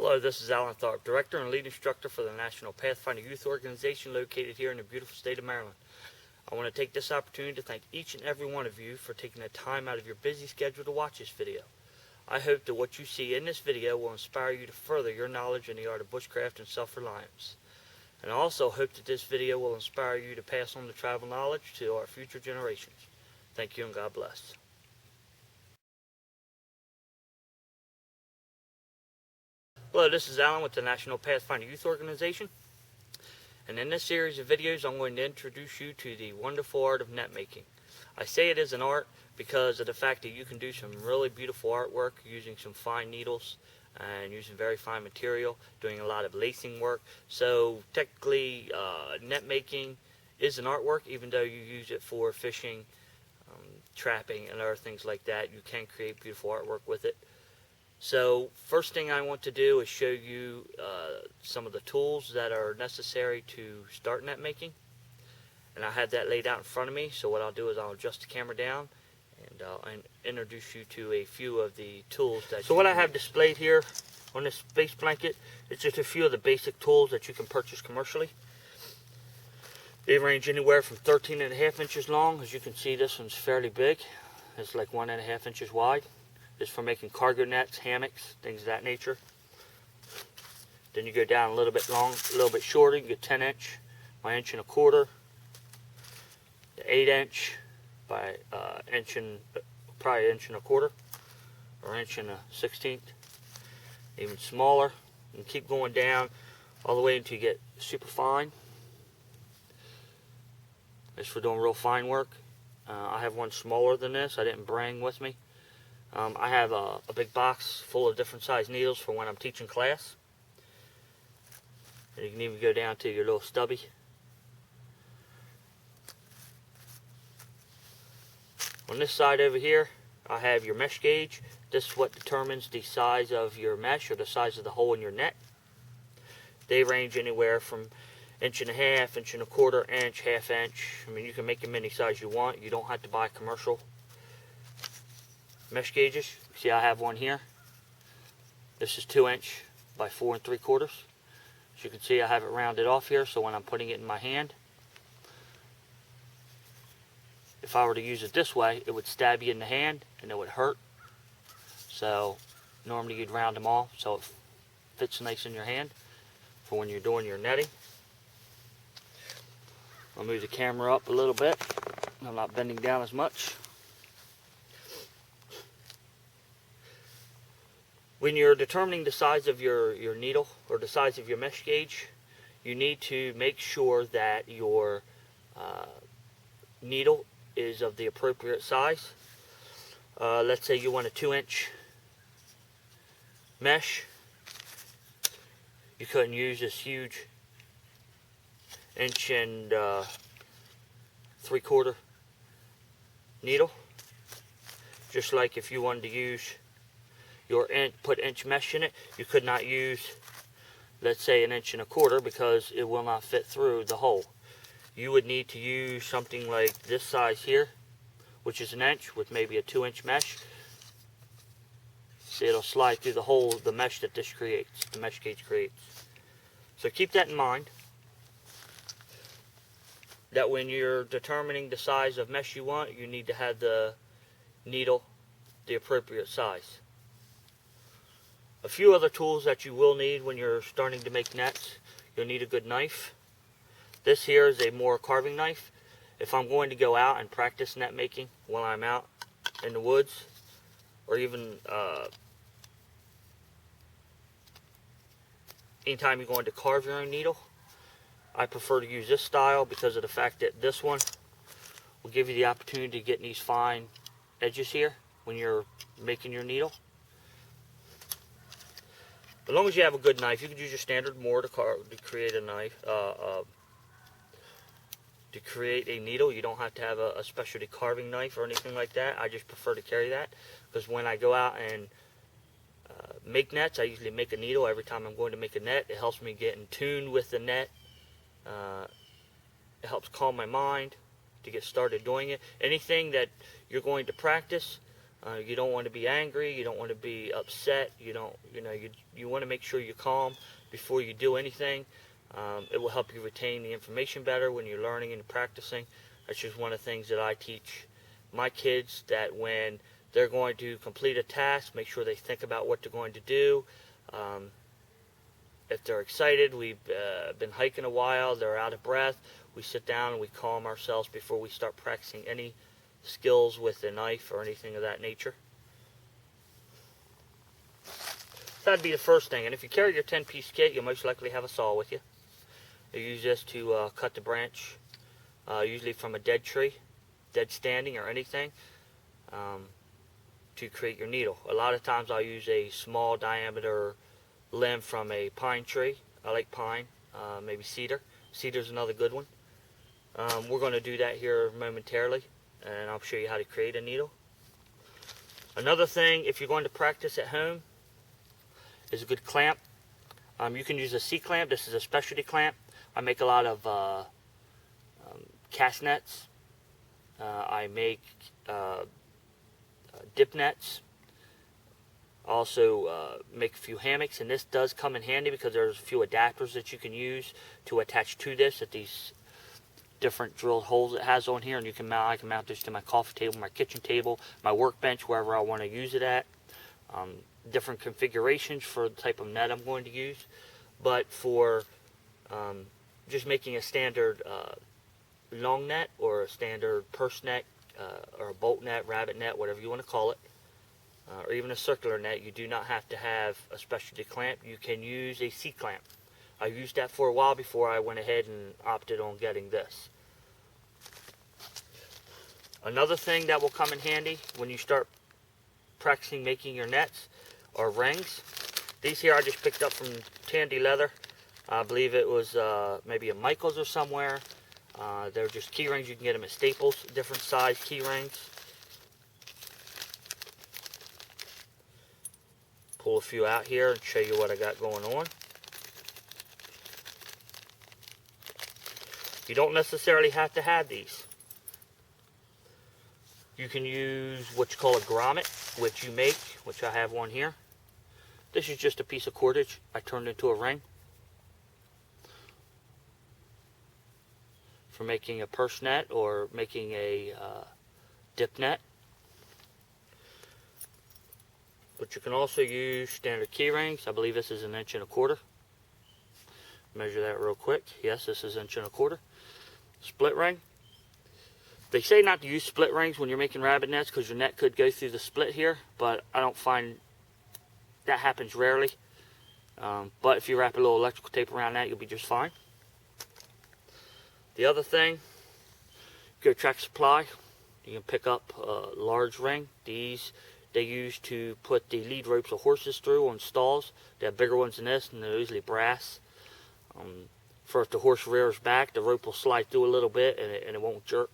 Hello, this is Alan Tharp, Director and Lead Instructor for the National Pathfinder Youth Organization located here in the beautiful state of Maryland. I want to take this opportunity to thank each and every one of you for taking the time out of your busy schedule to watch this video. I hope that what you see in this video will inspire you to further your knowledge in the art of bushcraft and self-reliance. And I also hope that this video will inspire you to pass on the travel knowledge to our future generations. Thank you and God bless. Hello, this is Alan with the National Pathfinder Youth Organization, and in this series of videos I'm going to introduce you to the wonderful art of net making. I say it is an art because of the fact that you can do some really beautiful artwork using some fine needles and using very fine material, doing a lot of lacing work. So technically net making is an artwork, even though you use it for fishing, trapping and other things like that. You can create beautiful artwork with it. So first thing I want to do is show you some of the tools that are necessary to start net making, and I have that laid out in front of me. So what I'll do is I'll adjust the camera down and introduce you to a few of the tools that what I have displayed here on this space blanket is just a few of the basic tools that you can purchase commercially. They range anywhere from 13.5 inches long. As you can see, this one's fairly big. It's like 1.5 inches wide. It's for making cargo nets, hammocks, things of that nature. Then you go down a little bit shorter. You get 10 inch by 1.25 inches, the 8 inch by probably 1.25 inches, or 1.16 inches, even smaller. And keep going down all the way until you get super fine. It's for doing real fine work. I have one smaller than this. I didn't bring with me. I have a big box full of different size needles for when I'm teaching class. And you can even go down to your little stubby. On this side over here, I have your mesh gauge. This is what determines the size of your mesh, or the size of the hole in your net. They range anywhere from 1.5 inches, 1.25 inches, 1/2 inch. I mean, you can make them any size you want. You don't have to buy commercial mesh gauges. See, I have one here. This is 2 inch by 4 3/4. As you can see, I have it rounded off here, so when I'm putting it in my hand, if I were to use it this way, it would stab you in the hand and it would hurt. So normally you'd round them off so it fits nice in your hand for when you're doing your netting. I'll move the camera up a little bit. I'm not bending down as much. When you're determining the size of your needle or the size of your mesh gauge, you need to make sure that your needle is of the appropriate size. Let's say you want a 2 inch mesh. You couldn't use this huge 1 3/4 needle. Just like if you wanted to use put inch mesh in it, you could not use, let's say, 1.25 inches, because it will not fit through the hole. You would need to use something like this size here, which is 1 inch, with maybe a 2 inch mesh. See, it'll slide through the hole, the mesh that this creates, the mesh gauge creates. So keep that in mind, that when you're determining the size of mesh you want, you need to have the needle the appropriate size. A few other tools that you will need when you're starting to make nets. You'll need a good knife. This here is a more carving knife. If I'm going to go out and practice net making while I'm out in the woods, or even anytime you're going to carve your own needle, I prefer to use this style because of the fact that this one will give you the opportunity to get these fine edges here when you're making your needle. As long as you have a good knife, you could use your standard Moore to create a knife, to create a needle. You don't have to have a specialty carving knife or anything like that. I just prefer to carry that because when I go out and make nets, I usually make a needle every time I'm going to make a net. It helps me get in tune with the net. It helps calm my mind to get started doing it. Anything that you're going to practice, You don't want to be angry. You don't want to be upset. You want to make sure you're calm before you do anything. It will help you retain the information better when you're learning and practicing. That's just one of the things that I teach my kids, that when they're going to complete a task, make sure they think about what they're going to do. If they're excited, we've been hiking a while, they're out of breath, we sit down and we calm ourselves before we start practicing any skills with a knife or anything of that nature. That'd be the first thing. And if you carry your 10-piece kit, you'll most likely have a saw with you. You use this to cut the branch, usually from a dead tree, dead standing or anything, to create your needle. A lot of times I'll use a small diameter limb from a pine tree. I like pine, maybe cedar. Cedar's another good one. We're going to do that here momentarily, and I'll show you how to create a needle. Another thing, if you're going to practice at home, is a good clamp. You can use a C-clamp. This is a specialty clamp. I make a lot of cast nets. I make dip nets. Also make a few hammocks, and this does come in handy because there's a few adapters that you can use to attach to this at these different drilled holes it has on here, and I can mount this to my coffee table, my kitchen table, my workbench, wherever I want to use it at. Different configurations for the type of net I'm going to use, but for just making a standard long net or a standard purse net or a bolt net, rabbit net, whatever you want to call it, or even a circular net, you do not have to have a specialty clamp. You can use a C-clamp. I used that for a while before I went ahead and opted on getting this. Another thing that will come in handy when you start practicing making your nets are rings. These here I just picked up from Tandy Leather. I believe it was maybe a Michael's or somewhere. They're just key rings. You can get them at Staples, different size key rings. Pull a few out here and show you what I got going on. You don't necessarily have to have these. You can use what you call a grommet, which you make, which I have one here. This is just a piece of cordage I turned into a ring for making a purse net or making a dip net. But you can also use standard key rings. I believe this is 1 1/4. Measure that real quick. Yes, this is 1 1/4. Split ring. They say not to use split rings when you're making rabbit nets because your net could go through the split here, but I don't find that happens rarely. But if you wrap a little electrical tape around that, you'll be just fine. The other thing, go Track Supply. You can pick up a large ring. These they use to put the lead ropes of horses through on stalls. They have bigger ones than this, and they're usually brass. For if the horse rears back, the rope will slide through a little bit, and it won't jerk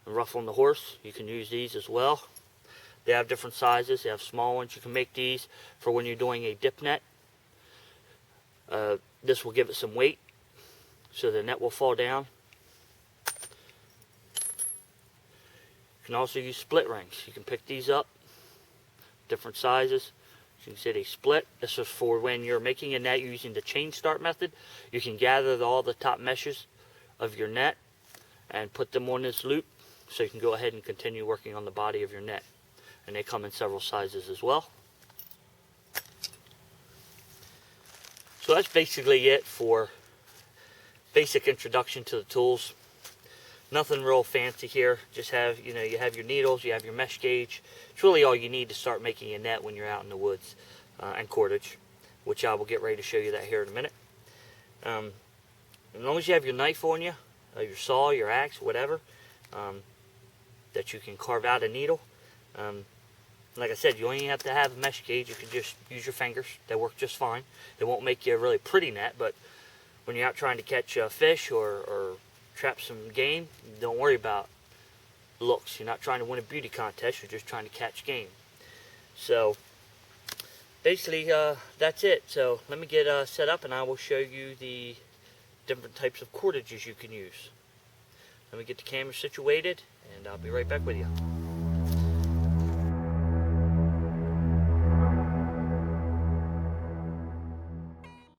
and ruffle on the horse. You can use these as well. They have different sizes. They have small ones. You can make these for when you're doing a dip net. This will give it some weight, so the net will fall down. You can also use split rings. You can pick these up, different sizes. You can see they split. This is for when you're making a net using the chain start method. You can gather all the top meshes of your net and put them on this loop, so you can go ahead and continue working on the body of your net. And they come in several sizes as well. So that's basically it for basic introduction to the tools. Nothing real fancy here. Just have, you have your needles, you have your mesh gauge. It's really all you need to start making a net when you're out in the woods, and cordage, which I will get ready to show you that here in a minute. As long as you have your knife on you, your saw, your axe, whatever, that you can carve out a needle. Like I said, you only have to have a mesh gauge. You can just use your fingers. They work just fine. They won't make you a really pretty net, but when you're out trying to catch fish or trap some game, don't worry about looks. You're not trying to win a beauty contest. You're just trying to catch game. So basically, that's it. So let me get set up, and I will show you the different types of cordages you can use. Let me get the camera situated, and I'll be right back with you.